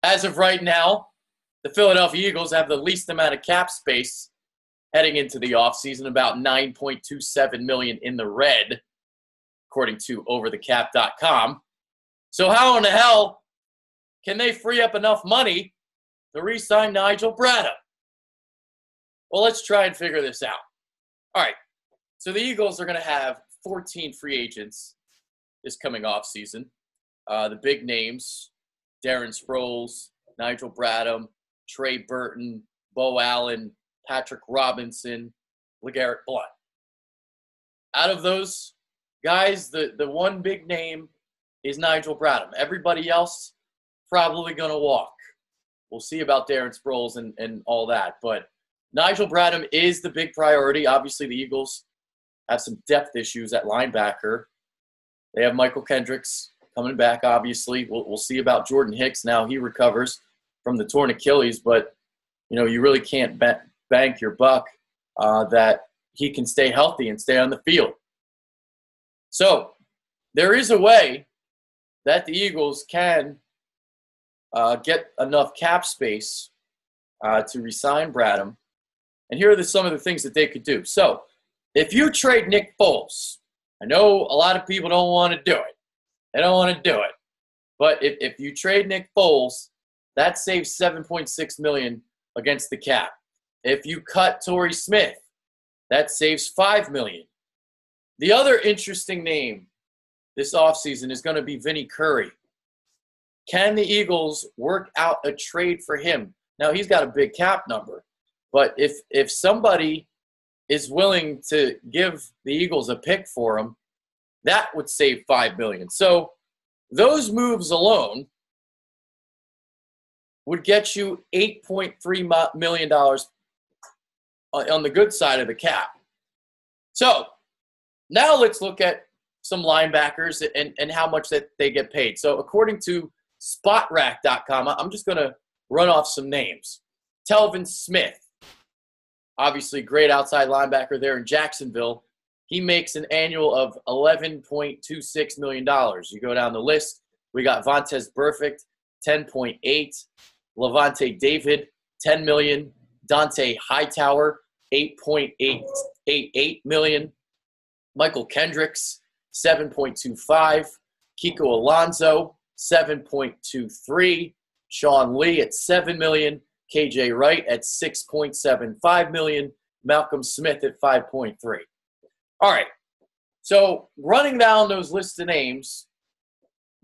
As of right now, the Philadelphia Eagles have the least amount of cap space heading into the offseason, about $9.27 million in the red, according to overthecap.com. So how in the hell can they free up enough money to re-sign Nigel Bradham? Well, let's try and figure this out. All right, so the Eagles are going to have 14 free agents this coming offseason. The big names, Darren Sproles, Nigel Bradham, Trey Burton, Bo Allen, Patrick Robinson, LeGarrette Blount. Out of those guys, the one big name is Nigel Bradham. Everybody else probably going to walk. We'll see about Darren Sproles and all that. But Nigel Bradham is the big priority. Obviously, the Eagles have some depth issues at linebacker. They have Michael Kendricks coming back, obviously. We'll see about Jordan Hicks now. He recovers from the torn Achilles, but, you really can't bank your buck that he can stay healthy and stay on the field. So there is a way that the Eagles can get enough cap space to re-sign Bradham. And here are some of the things that they could do. So if you trade Nick Foles, I know a lot of people don't want to do it. They don't want to do it. But if you trade Nick Foles, that saves $7.6 million against the cap. If you cut Torrey Smith, that saves $5 million. The other interesting name this offseason is going to be Vinny Curry. Can the Eagles work out a trade for him? Now, he's got a big cap number. But if somebody is willing to give the Eagles a pick for him, that would save $5 million. So those moves alone would get you $8.3 million on the good side of the cap. So now let's look at some linebackers and how much that they get paid. So according to spotrack.com, I'm just going to run off some names. Telvin Smith, obviously great outside linebacker there in Jacksonville. He makes an annual of $11.26 million. You go down the list, we got Vontaze Burfict, 10.8, Levante David, $10 million, Dante Hightower, $8.888 million, Michael Kendricks, $7.25, Kiko Alonso, $7.23, Sean Lee at $7 million, KJ Wright at $6.75 million, Malcolm Smith at $5.3. All right, so running down those lists of names,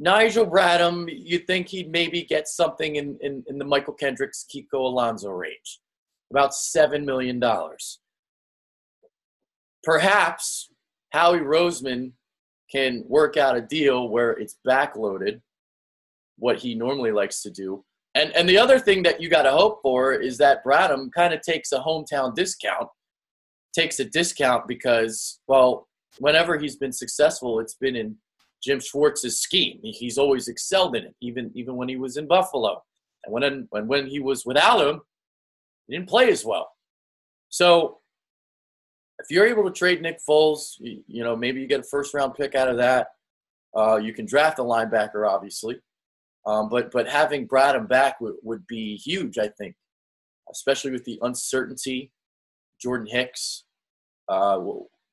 Nigel Bradham, you'd think he'd maybe get something in the Michael Kendricks, Kiko Alonso range, about $7 million. Perhaps Howie Roseman can work out a deal where it's backloaded, what he normally likes to do. And the other thing that you got to hope for is that Bradham kind of takes a hometown discount, takes a discount because, well, whenever he's been successful, it's been in Jim Schwartz's scheme. He's always excelled in it, even when he was in Buffalo. And when he was without him, he didn't play as well. So if you're able to trade Nick Foles, maybe you get a first-round pick out of that. You can draft a linebacker, obviously. But having Bradham back would be huge, I think, especially with the uncertainty. Jordan Hicks,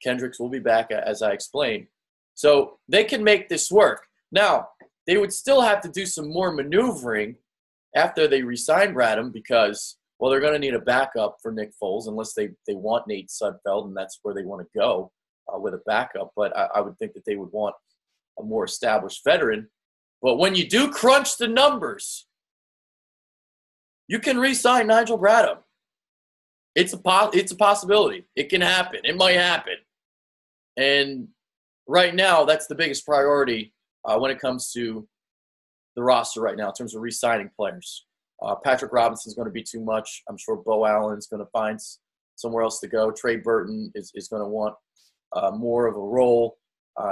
Kendricks will be back, as I explained. So they can make this work. Now, they would still have to do some more maneuvering after they re-sign Bradham because, well, they're going to need a backup for Nick Foles unless they want Nate Sudfeld, and that's where they want to go with a backup. But I would think that they would want a more established veteran. But when you do crunch the numbers, you can re-sign Nigel Bradham. It's a possibility. It can happen. It might happen. And right now, that's the biggest priority when it comes to the roster right now in terms of re-signing players. Patrick Robinson's going to be too much. I'm sure Bo Allen's going to find somewhere else to go. Trey Burton is going to want more of a role.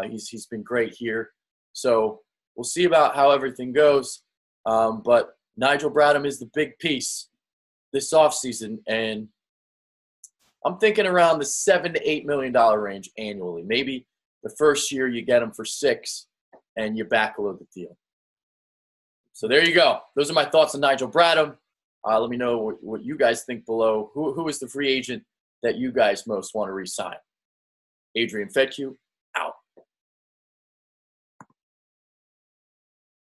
He's been great here. So we'll see about how everything goes. But Nigel Bradham is the big piece this offseason, and I'm thinking around the $7 to $8 million range annually. Maybe the first year you get him for $6 and you backload the deal. So there you go. Those are my thoughts on Nigel Bradham. Let me know what you guys think below. Who is the free agent that you guys most want to re-sign? Adrian Fedkiw,